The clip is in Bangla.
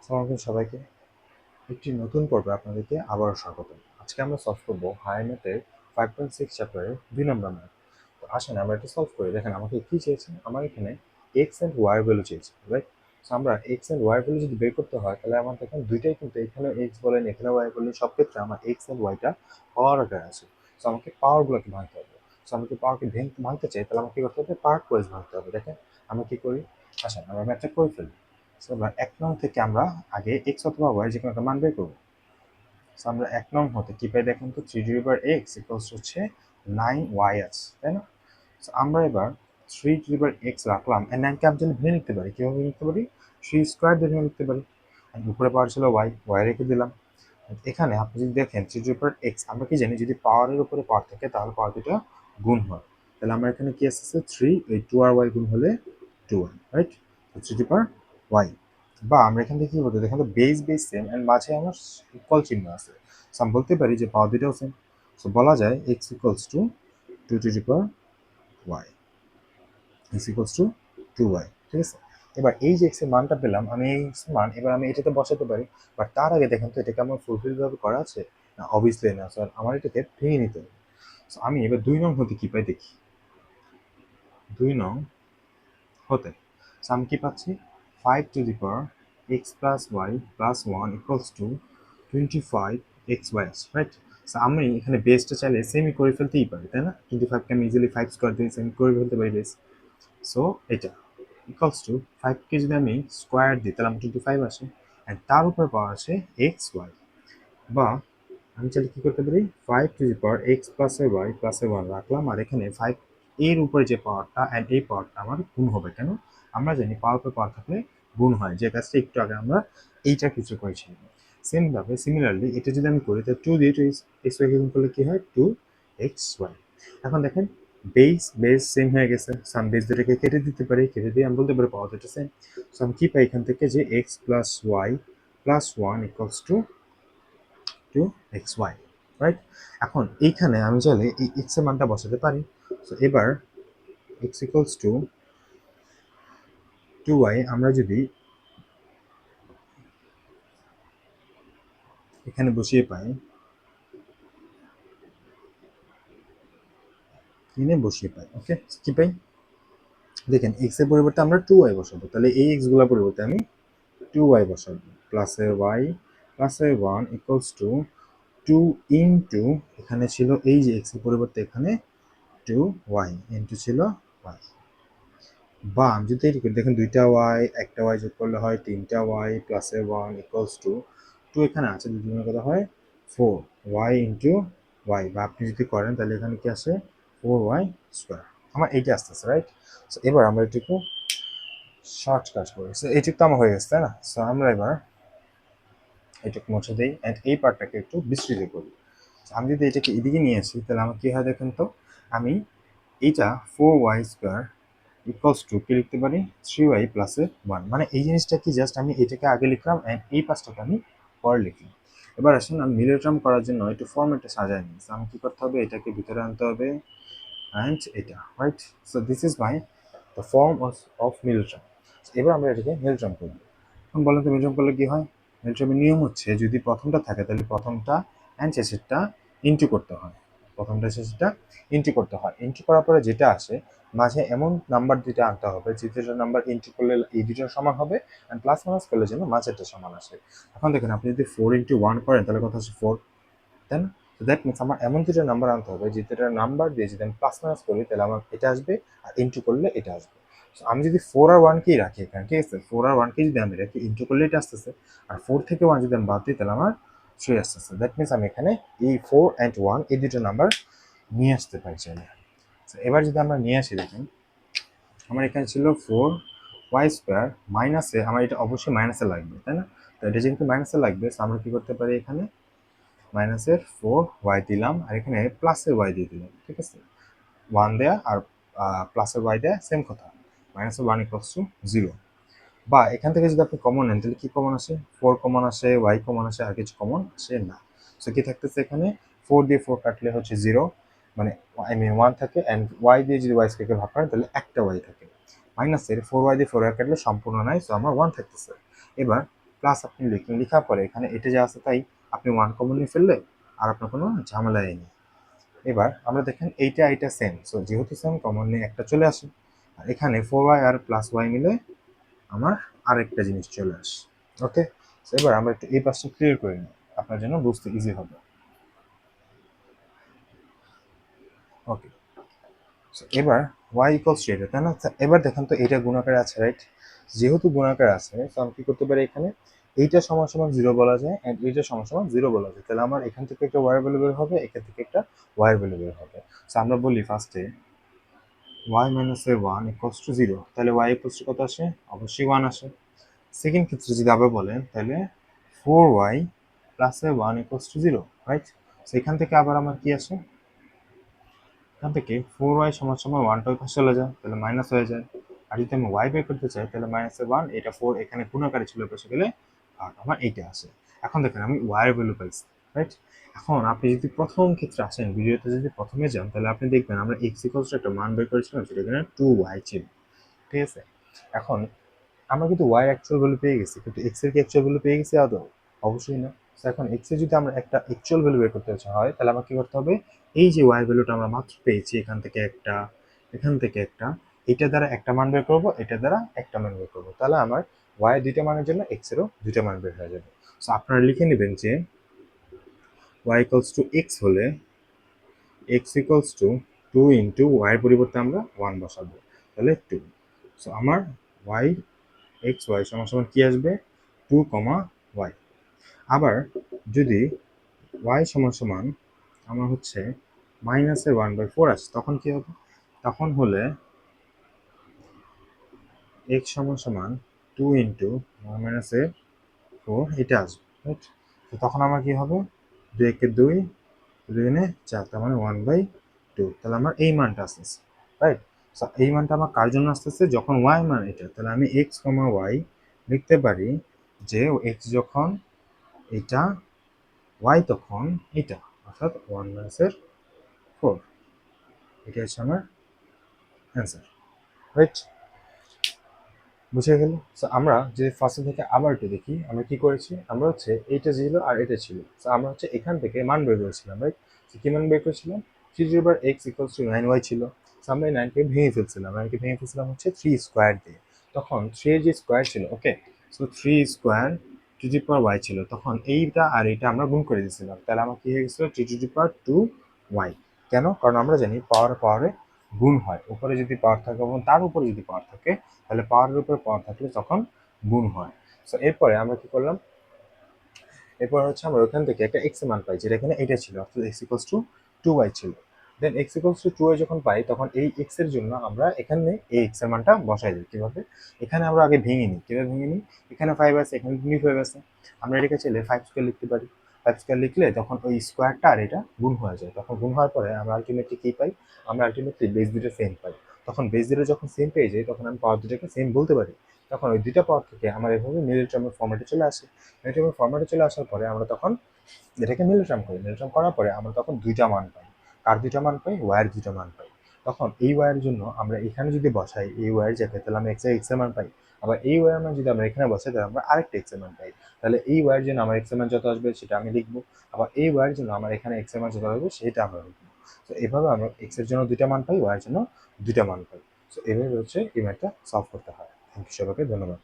আসসালামু সবাইকে। একটি নতুন পর্বে আপনাদেরকে আবারও স্বাগতম। আজকে আমরা সলভ করব হায়ার ম্যাথের 5.6 চ্যাপ্টারের 2 নম্বর ম্যাথ। তো আসেন আমরা এটা সলভ করি। দেখেন আমাকে কি চেয়েছে? আমার এখানে এক্স অ্যান্ড ওয়াই ভ্যালু চেয়েছে, রাইট? সো আমরা এক্স অ্যান্ড ওয়াই ভ্যালু যদি বের করতে হয় তাহলে আমার দেখেন দুইটাই কিন্তু এখানে এক্স বলেন এখানে ওয়াই বলেন সব ক্ষেত্রে আমার এক্স অ্যান্ড ওয়াইটা পাওয়ার আকারে আছে। সো আমাকে পাওয়ারগুলোকে ভাঙতে হবে। সো আমি যদি পাওয়ারকে ভাঙতে চাই তাহলে আমাকে কি করতে হবে? পার্ট ওয়াইজ ভাঙতে হবে। দেখেন আমরা কি করি? আসেন আমরা ম্যাথটা করে ফেলি। সো আমরা 1 নং থেকে আমরা আগে এক্স অথবা ওয়াই যে কোনো একটা মান বের করবো। সো আমরা 1 নং হতে কি পাই দেখেন তো, 3 x ইকুয়ালস হচ্ছে 9y আছে, তাই না? সো আমরা এবার 3 x রাখলাম, এন্ড 9 কে আমি যদি ভেঙে লিখতে পারি, কিভাবে লিখতে পারি? 3 স্কয়ার দিয়ে ভেঙে লিখতে পারি। আর উপরে পাওয়ার ছিল y রেখে দিলাম। এখানে আপনি যদি দেখেন 3 x, আমরা কি জানি যদি পাওয়ারের উপরে পাওয়ার থাকে তাহলে পাওয়ার দুটো গুণ হয়। তাহলে আমরা এখানে কি আসছে 3, এই 2 আর y গুণ হলে 2y, রাইট? 3 y, বা আমরা এখান থেকে কি বলতে দেখেন তো বেস সেম এন্ড মাঝে আমার ইকুয়াল চিহ্ন আছে। সো আমি বলতে পারি যে পাওয়ার দুটোও সেম। সো বলা যায় x equals to 2 two the power y, x equals to 2y, ঠিক আছে? এবার এই যে x এর মানটা পেলাম, আমি এই x এর মান এবার আমি এটাতে বসাতে পারি। বাট তার আগে দেখেন তো এটাকে আমার ফুলফিল ভাবে করা আছে না? অবভিয়াসলি না। স্যার আমার এটাকে ভেঙে নিতে হবে। সো আমি এবার 2 নং হতে কি পাই দেখি। 2 নং হতে সো আমি কি পাচ্ছি? 5 to the power x plus y plus 1 equals to 25xy, right? So আমি এখানে বেসটা চাইলে সেমি করে ফেলতেই পারি, তাই না? 25 কে আমি ইজিলি 5 স্কোয়ার দিয়ে সেমি করে ফেলতে পারি বেস। সো এটা ইকুয়ালস টু 5 কে যদি আমি স্কোয়ার দিই তাহলে আমার 25 আসে, অ্যান্ড তার উপর পাওয়ার আছে এক্স ওয়াই। বা আমি চাইলে কি করতে পারি? 5 to the power x plus y plus 1 রাখলাম, আর এখানে 5 এর উপরে যে পাওয়ারটা অ্যান্ড এই পাওয়ারটা আমার গুণ হবে। কেন? আমরা জানি পাওয়ার উপর পাওয়ার থাকলে গুণ হয়, যে কাজটা একটু আগে আমরা এইটা কিছু করেছি। সেমভাবে সিমিলারলি এটা যদি আমি করি তাহলে 2 দিয়ে 2 এক্স ওয়াই গুণ করলে কি হয়? 2xy। এখন দেখেন বেস সেম হয়ে গেছে। সাম বেস দুটোকে কেটে দিতে পারি, কেটে দিয়ে আমি বলতে পারি পাওয়ার দুটো সেম। সো আমি কি পাই এখান থেকে? যে x plus y plus 1 equals to 2xy, right? এখন এইখানে আমি চাইলে এই x এর মানটা বসাতে পারি। সো এবার x ইকুয়ালস টু 2y আমরা যদি এখানে বসিয়ে পাই, এখানে বসিয়ে পাই, ওকে? কি পাই দেখেন, x এর পরিবর্তে আমরা 2y বসাবো, তাহলে এই x গুলোর পরিবর্তে আমি 2y বসাবো। প্লাসের y প্লাসের 1 ইকুয়ালস টু 2 ইনটু, এখানে ছিল এই যে x এর পরিবর্তে এখানে 2y ইনটু ছিল y। বা আমি যদি এটি করি, দেখেন দুইটা ওয়াই একটা ওয়াই যোগ করলে হয় 3টা ওয়াই প্লাসের 1 ইকুয়ালস টু 2, এখানে আছে দুজনের কথা হয় 4 ওয়াই ইন্টু ওয়াই। বা আপনি যদি করেন তাহলে এখানে কি আসে? 4y square. আমার এইটা আসতেছে, রাইট? সো এবার আমরা এটুকু শর্টকাট করি। সো এইটুকু তো আমার হয়ে গেছে, তাই না? সো আমরা এবার এটুকু মুছে দিই অ্যান্ড এই পার্টটাকে একটু বিস্তৃত করি। আমি যদি এটাকে এদিকে নিয়ে আসি তাহলে আমার কি হয় দেখেন তো, আমি এইটা 4y স্কোয়ার ইকুয়ালস টু কি লিখতে পারি? 3y প্লাসের 1। মানে এই জিনিসটা কি, জাস্ট আমি এটাকে আগে লিখলাম অ্যান্ড এই পাঁচটাকে আমি পরে লিখলাম। এবার আসুন আমি মিডল টার্ম করার জন্য একটু ফর্মেটে সাজায় নিই। আমি কি করতে হবে? এটাকে ভিতরে আনতে হবে অ্যান্ড এটা, right? So this is my the form of middle term. এবার আমরা এটাকে মিডল টার্ম করবো। এখন বলেন তো মিডল টার্ম করলে কি হয়? মিডল টার্মের নিয়ম হচ্ছে যদি প্রথমটা থাকে তাহলে প্রথমটা অ্যান্ড শেষেরটা ইন্টু করতে হয়। প্রথমটা শেষেরটা ইন্টু করতে হয়। ইন্টু করার পরে যেটা আসে মাঝে এমন নাম্বার দুইটা আনতে হবে যে দুটো নাম্বার ইন্টু করলে এই দুটোর সমান হবে, অ্যান্ড প্লাস মাইনাস করলে যেন মাঝেরটা সমান আসে। এখন দেখেন আপনি যদি 4 ইন্টু 1 করেন তাহলে কথা হচ্ছে 4, তাই না? তো দ্যাট মিনস আমার এমন দুটো নাম্বার আনতে হবে যে দুটার নাম্বার দিয়ে যদি আমি প্লাস মাইনাস করি তাহলে আমার এটা আসবে, আর ইন্টু করলে এটা আসবে। আমি যদি 4 আর 1কেই রাখি এখানে, ঠিক আছে? 4 আর 1কে যদি আমি রাখি, ইন্টু করলে এটা আসতেছে, আর 4 থেকে 1 যদি আমি বাদ দিই তাহলে আমার 3 আসতেছে। দ্যাট মিনস আমি এখানে এই 4 অ্যান্ড 1 এই দুটো নাম্বার নিয়ে আসতে পারি চাইলে। এবার যদি আমরা নিয়ে আসি, দেখেন আমার এখানে ছিল 4y স্কোয়ার মাইনাসে, আমার এটা অবশ্যই মাইনাসে লাগবে, তাই না? তো এটা যেহেতু মাইনাসে লাগবে আমরা কি করতে পারি? এখানে মাইনাসের 4y দিলাম, আর এখানে প্লাসের y দিয়ে দিলাম, ঠিক আছে? 1 দেয়া আর প্লাসের y দেয়া সেম কথা। মাইনাসের 1 ইকুয়ালস টু 0। বা এখান থেকে যদি আপনি কমন নেন তাহলে কি কমন আসে? 4 কমন আসে, y কমন আসে, আর কিছু কমন আসে না। সো কি থাকতেছে এখানে? 4 দিয়ে 4 কাটলে হচ্ছে 0, মানে আই মিন 1 থাকে, অ্যান্ড y দিয়ে যদি y স্কয়ারকে ভাগ করেন তাহলে একটা y থাকে। মাইনাসের 4y দিয়ে 4y কাটলে সম্পূর্ণ নাই, সো আমার 1 থাকতেছে। এবার প্লাস আপনি লিখলেন, লেখার পরে এখানে এটা যা আছে তাই আপনি 1 কমন নিয়ে ফেললে আর আপনার কোনো ঝামেলাই নেই। এবার আমরা দেখেন এইটা সেম, সো যেহেতু সেম কমন নিয়ে একটা চলে আসে, আর এখানে 4y আর প্লাস ওয়াই মিলে আমার আরেকটা জিনিস চলে আসে। ওকে, সো এবার আমরা একটু এই পাশটা ক্লিয়ার করে নিই, আপনার জন্য বুঝতে ইজি হবে। ওকে, সো এবার y ইকুয়ালস টু এটা, তাই না? এবার দেখেন তো এটা গুণাকারে আছে, রাইট? যেহেতু গুণাকারে আছে, তো আমি কি করতে পারি, এখানে এইটা সমান সমান 0 বলা যায় এন্ড এইটা সমান সমান 0 বলা যায়। তাহলে আমার এখান থেকে একটা y ভ্যালু বের হবে, এখান থেকে একটা y ভ্যালু বের হবে। সো আমরা বলি ফার্স্টে y মাইনাস এ 1 ইকুয়ালস টু 0, তাহলে y ইকুয়ালস টু কত আসে? অবশ্যই 1 আসে। সেকেন্ড ক্ষেত্রে যদি আবার বলেন তাহলে 4y প্লাস এ 1 ইকুয়ালস টু 0, রাইট? সেখান থেকে আবার আমার কি আসে, এখান থেকে 4y সমান সমান 1টা ওই পাশে চলে যায়, তাহলে মাইনাস হয়ে যায়। আর যদি আমি y বের করতে চাই তাহলে মাইনাস এ 1, এটা 4 এখানে গুণাকারে ছিল, পাশে গেলে আর আমার এইটা আসে। এখন দেখেন আমি y এর ভ্যালু পাইছি, রাইট? এখন আপনি যদি প্রথম ক্ষেত্রে আসেন, ভিডিওতে যদি প্রথমে যান, তাহলে আপনি দেখবেন আমরা x ইকুয়ালস টু একটা মান বের করেছিলাম, যেটা এখানে 2y ছিল, ঠিক আছে? এখন আমরা কিন্তু y এর অ্যাকচুয়াল ভ্যালু পেয়ে গেছি, কিন্তু x এর কি অ্যাকচুয়াল ভ্যালু পেয়ে গেছি আদৌ? অবশ্যই না। তো এখন x এর যদি আমরা একটা অ্যাকচুয়াল ভ্যালু বের করতে হয়, তাহলে আমার কি করতে হবে, এই যে y ভ্যালুটা আমরা মাত্র পেয়েছি, এখান থেকে একটা, এখান থেকে একটা, এটা দ্বারা একটা মান বের করবো, এটা দ্বারা একটা মান বের করবো, তাহলে আমার y এর দুইটা মানের জন্য x এরও দুইটা মান বের হয়ে যাবে। সো আপনারা লিখে নেবেন যে y ইকুয়ালস টু x হলে x equals to 2 into y এর পরিবর্তে আমরা 1 বসাবো, তাহলে 2। সো আমার y এক্স ওয়াই সমান সমান কি আসবে, 2 কমা ওয়াই। আবার যদি ওয়াই সমান সমান আমার হচ্ছে মাইনাসে 1/4 আসে, তখন কি হবে, তখন হলে এক্স সমান সমান 2 ইন্টু ওয়ান মাইনাসে 4 এটা আসবে, রাইট? তো তখন আমার কি হবে, 2 একে 2, 2 এনে 4, তার মানে 1/2, তাহলে আমার এই মানটা আসতেছে, রাইট? এই মানটা আমার কার জন্য আসতেছে, যখন ওয়াই মান এটা, তাহলে আমি এক্স কমা ওয়াই লিখতে পারি যে এক্স যখন এটা, ওয়াই তখন এটা, অর্থাৎ 1/4, এটা হচ্ছে আমার অ্যান্সার, রাইট? বুঝে গেল? সো আমরা যদি ফার্স্ট থেকে আবার একটু দেখি আমরা কি করেছি, আমরা হচ্ছে এইটা ছিল আর এটা ছিল, সো আমরা হচ্ছে এখান থেকে মান বের করেছিলাম, রাইট? কি মান বের করেছিলাম, 3x ইকুয়ালস টু 9y ছিল। সো আমরা এই 9কে ভেঙে ফেলছিলাম, 9কে ভেঙে ফেলছিলাম হচ্ছে 3 স্কোয়ার দিয়ে। তখন 3 এর যে স্কোয়ার ছিল, okay, so 3 square to the power y ছিল, তখন এইটা আর এইটা আমরা গুণ করে দিয়েছিলাম, তাহলে আমার কি হয়ে গেছিল 3 টু দি পাওয়ার 2y। কেন? কারণ আমরা জানি পাওয়ারে পাওয়ারে গুণ হয়, উপরে যদি পাওয়ার থাকে এবং তার উপরে যদি পাওয়ার থাকে, তাহলে পাওয়ারের উপরে পাওয়ার থাকলে তখন গুণ হয়। সো এরপরে আমরা কি করলাম, এরপর হচ্ছে আমরা ওখান থেকে একটা এক্স এর মান পাই, যেটা এখানে এটা ছিল, অর্থাৎ এক্স ইকুয়ালস টু 2y ছিল। দেন এক্স ইকুয়ালস টু 2y যখন পাই, তখন এই এক্স এর জন্য আমরা এখানে এই এক্স এর মানটা বসাই দিই। কিভাবে? এখানে আমরা আগে ভেঙে নিই। কিভাবে ভেঙে নিই, এখানে 5 আছে, এখানে 5 আছে, আমরা এটাকে চাইলে 5 স্কোয়ার লিখতে পারি। 5 স্কোয়ার লিখলে তখন ওই স্কোয়ারটা আর এটা গুণ হয়ে যায়, তখন গুণ হওয়ার পরে আমরা আলটিমেটলি কি পাই, আমরা আলটিমেটলি বেস দুটো সেম পাই। তখন বেস দুটো যখন সেম পেয়ে যাই, তখন আমি পাওয়ার দুটোকে সেম বলতে পারি। তখন ওই দুইটা পাওয়ার থেকে আমার এভাবে মিডল টার্মের ফর্মেটে চলে আসে। মিডল টার্মের ফর্মেটে চলে আসার পরে আমরা তখন এটাকে মিডল টার্ম করি, মিডল টার্ম করার পরে আমরা তখন দুইটা মান পাই। কার দুইটা মান পাই, ওয়ার দুইটা মান পাই। তখন এই ওয়ার জন্য আমরা এখানে যদি বসাই এই ওয়ার জায়গায়, তাহলে আমরা এক্স এর মান পাই। আবার এই ওয়ার মান যদি আমরা এখানে বসাই, তাহলে আমরা আরেকটা এক্স এর মান পাই। তাহলে এই ওয়ার জন্য আমার এক্স এর মান যত আসবে সেটা আমি লিখবো, আবার এই ওয়ার জন্য আমার এখানে এক্স এর মান যত আসবে সেটা আমরা লিখবো। তো এভাবে আমরা এক্স এর জন্য দুইটা মান পাই, ওয়ার জন্য দুইটা মান পাই। তো এভাবে হচ্ছে এই ম্যাথটা সলভ করতে হয়। থ্যাংক ইউ, সবাইকে ধন্যবাদ।